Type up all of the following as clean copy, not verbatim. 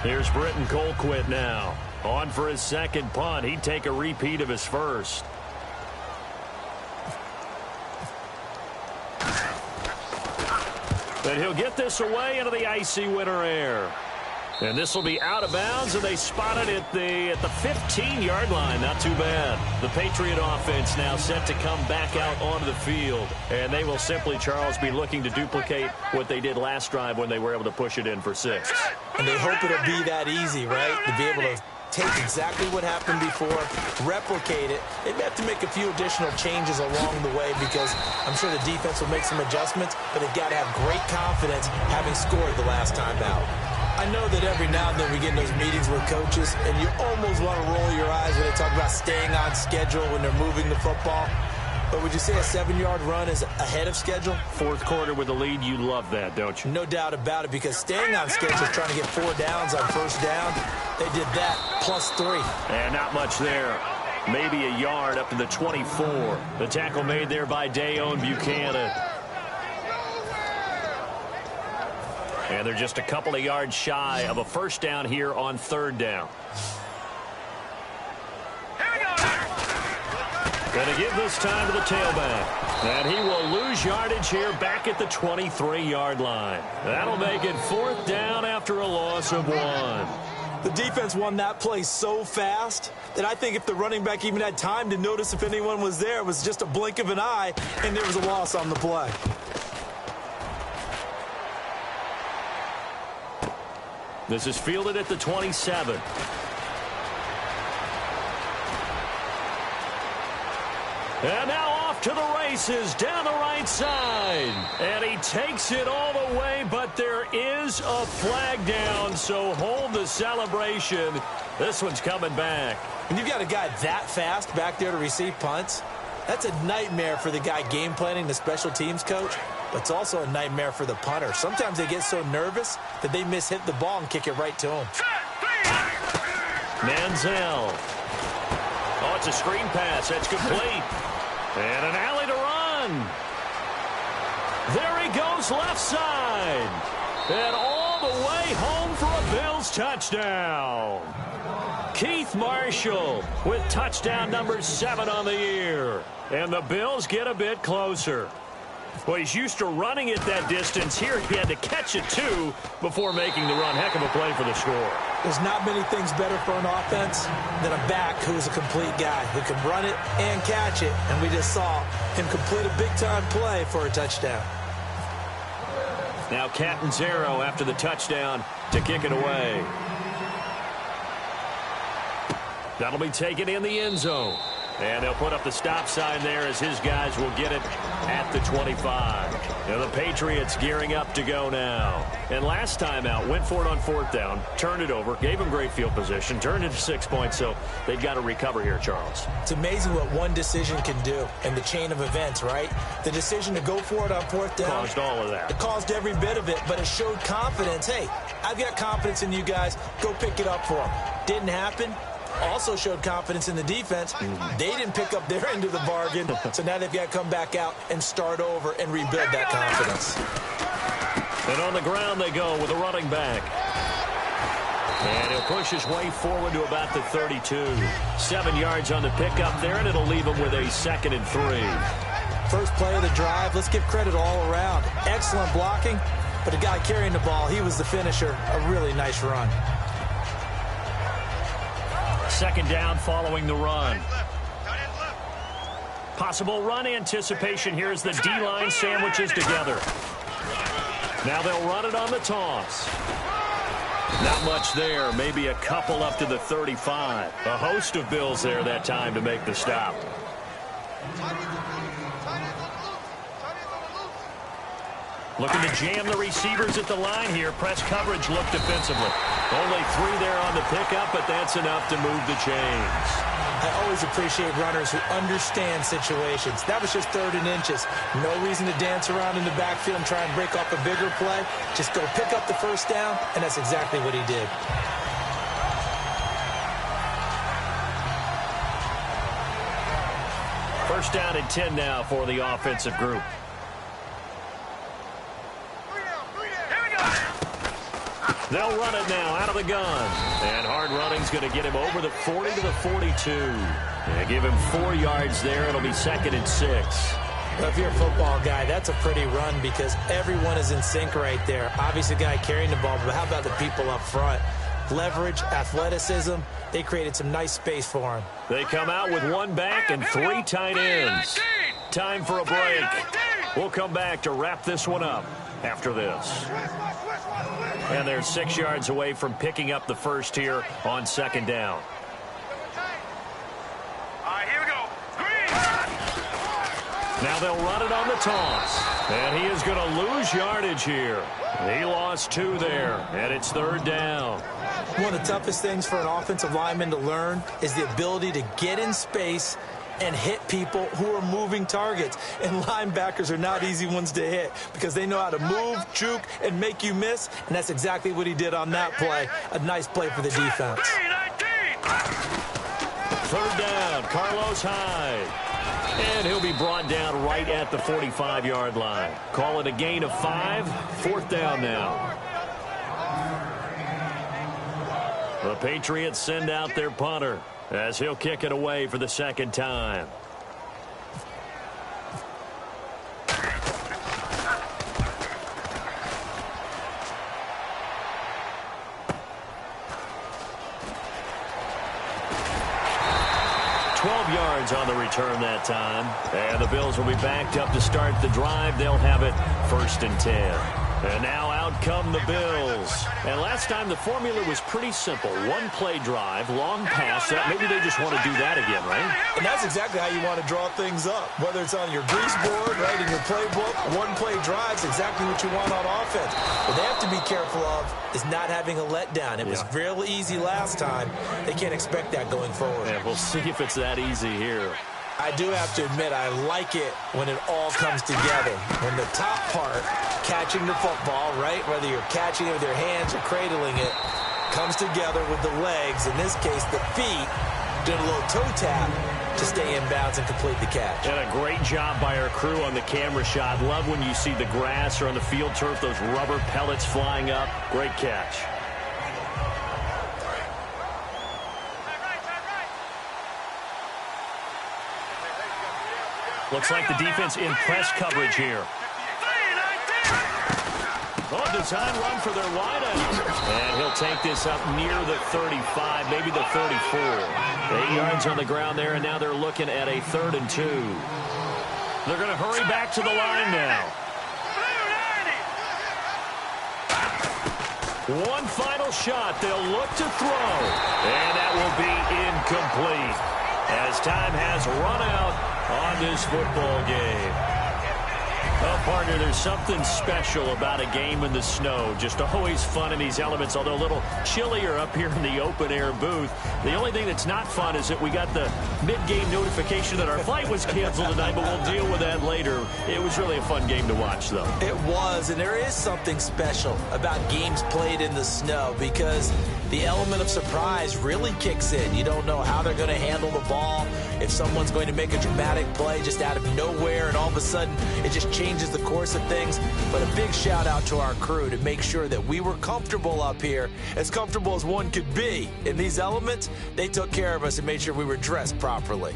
Here's Britton Colquitt now. On for his second punt. He'd take a repeat of his first. And he'll get this away into the icy winter air. And this will be out of bounds, and they spot it at the 15-yard line. Not too bad. The Patriot offense now set to come back out onto the field. And they will simply, Charles, be looking to duplicate what they did last drive when they were able to push it in for 6. And they hope it'll be that easy, right? To be able to take exactly what happened before, replicate it. They may have to make a few additional changes along the way because I'm sure the defense will make some adjustments, but they've got to have great confidence having scored the last time out. I know that every now and then we get in those meetings with coaches, and you almost want to roll your eyes when they talk about staying on schedule when they're moving the football. But would you say a 7-yard run is ahead of schedule? Fourth quarter with the lead, you love that, don't you? No doubt about it, because staying on schedule is trying to get 4 downs on first down. They did that, plus 3. And not much there. Maybe a yard up to the 24. The tackle made there by Dayon Buchanan. And they're just a couple of yards shy of a first down here on third down. Going to give this time to the tailback. And he will lose yardage here back at the 23-yard line. That'll make it fourth down after a loss of 1. The defense won that play so fast that I think if the running back even had time to notice if anyone was there, it was just a blink of an eye, and there was a loss on the play. This is fielded at the 27. And now off to the races down the right side. And he takes it all the way, but there is a flag down, so hold the celebration. This one's coming back. When you've got a guy that fast back there to receive punts, that's a nightmare for the guy game planning, the special teams coach. But it's also a nightmare for the punter. Sometimes they get so nervous that they mishit the ball and kick it right to him. Manziel. Oh, it's a screen pass. That's complete. And an alley to run. There he goes left side. And all the way home for a Bills touchdown. Keith Marshall with touchdown number 7 on the year. And the Bills get a bit closer. Well, he's used to running it that distance. Here he had to catch it, too, before making the run. Heck of a play for the score. There's not many things better for an offense than a back who's a complete guy who can run it and catch it. And we just saw him complete a big-time play for a touchdown. Now Catanzaro after the touchdown to kick it away. That'll be taken in the end zone. And they'll put up the stop sign there as his guys will get it at the 25. Now the Patriots gearing up to go now. And last time out, went for it on fourth down, turned it over, gave him great field position, turned it to 6 points, so they've got to recover here, Charles. It's amazing what one decision can do in the chain of events, right? The decision to go for it on fourth down. Caused all of that. It caused every bit of it, but it showed confidence. Hey, I've got confidence in you guys. Go pick it up for them. Didn't happen. Also showed confidence in the defense. They didn't pick up their end of the bargain, so now they've got to come back out and start over and rebuild that confidence. And on the ground they go with a running back. And he'll push his way forward to about the 32. 7 yards on the pickup there, and it'll leave him with a 2nd and 3. First play of the drive, let's give credit all around. Excellent blocking, but the guy carrying the ball, he was the finisher. A really nice run. 2nd down following the run. Possible run anticipation here as the D-line sandwiches together. Now they'll run it on the toss. Not much there. Maybe a couple up to the 35. A host of Bills there that time to make the stop. Looking to jam the receivers at the line here. Press coverage look defensively. Only 3 there on the pickup, but that's enough to move the chains. I always appreciate runners who understand situations. That was just 3rd and inches. No reason to dance around in the backfield and try and break off a bigger play. Just go pick up the first down, and that's exactly what he did. First down and 10 now for the offensive group. They'll run it now out of the gun. And hard running's going to get him over the 40 to the 42. And give him 4 yards there. It'll be 2nd and 6. Well, if you're a football guy, that's a pretty run because everyone is in sync right there. Obviously, the guy carrying the ball, but how about the people up front? Leverage, athleticism, they created some nice space for him. They come out with 1 back and 3 tight ends. Time for a break. We'll come back to wrap this one up after this. And they're 6 yards away from picking up the first here on 2nd down. Now they'll run it on the toss. And he is going to lose yardage here. He lost 2 there, and it's 3rd down. One of the toughest things for an offensive lineman to learn is the ability to get in space and hit people who are moving targets. And linebackers are not easy ones to hit because they know how to move, juke, and make you miss. And that's exactly what he did on that play. A nice play for the defense. 3rd down, Carlos Hyde. And he'll be brought down right at the 45-yard line. Call it a gain of 5. 4th down now. The Patriots send out their punter as he'll kick it away for the 2nd time. On the return that time. And the Bills will be backed up to start the drive. They'll have it 1st and 10. And now out come the Bills. And last time the formula was pretty simple. 1-play drive, long pass. Maybe they just want to do that again, right? And that's exactly how you want to draw things up. Whether it's on your grease board, right, in your playbook, 1-play drive is exactly what you want on offense. What they have to be careful of is not having a letdown. It was real easy last time. They can't expect that going forward. Yeah, we'll see if it's that easy here. I do have to admit, I like it when it all comes together. When the top part, catching the football, right, whether you're catching it with your hands or cradling it, comes together with the legs, in this case the feet, doing a little toe tap to stay in bounds and complete the catch. And a great job by our crew on the camera shot. Love when you see the grass or on the field turf, those rubber pellets flying up. Great catch. Looks like the defense in press coverage here. Oh, design run for their wideout. And he'll take this up near the 35, maybe the 34. 8 yards on the ground there, and now they're looking at a 3rd and 2. They're going to hurry back to the line now. One final shot. They'll look to throw. And that will be incomplete as time has run out on this football game. Well, partner, there's something special about a game in the snow. Just always fun in these elements, although a little chillier up here in the open-air booth. The only thing that's not fun is that we got the mid-game notification that our flight was canceled tonight, but we'll deal with that later. It was really a fun game to watch, though. It was, and there is something special about games played in the snow because the element of surprise really kicks in. You don't know how they're going to handle the ball, if someone's going to make a dramatic play just out of nowhere, and all of a sudden it just changes the course of things. But a big shout out to our crew to make sure that we were comfortable up here, as comfortable as one could be. In these elements, they took care of us and made sure we were dressed properly.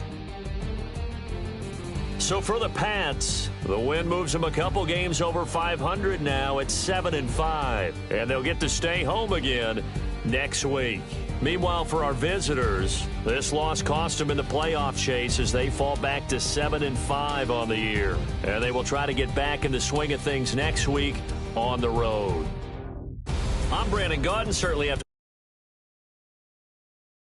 So for the Pats, the win moves them a couple games over 500 now at 7-5, and they'll get to stay home again next week. Meanwhile, for our visitors, this loss cost them in the playoff chase as they fall back to 7-5 on the year. And they will try to get back in the swing of things next week on the road. I'm Brandon Gaudin. Certainly have to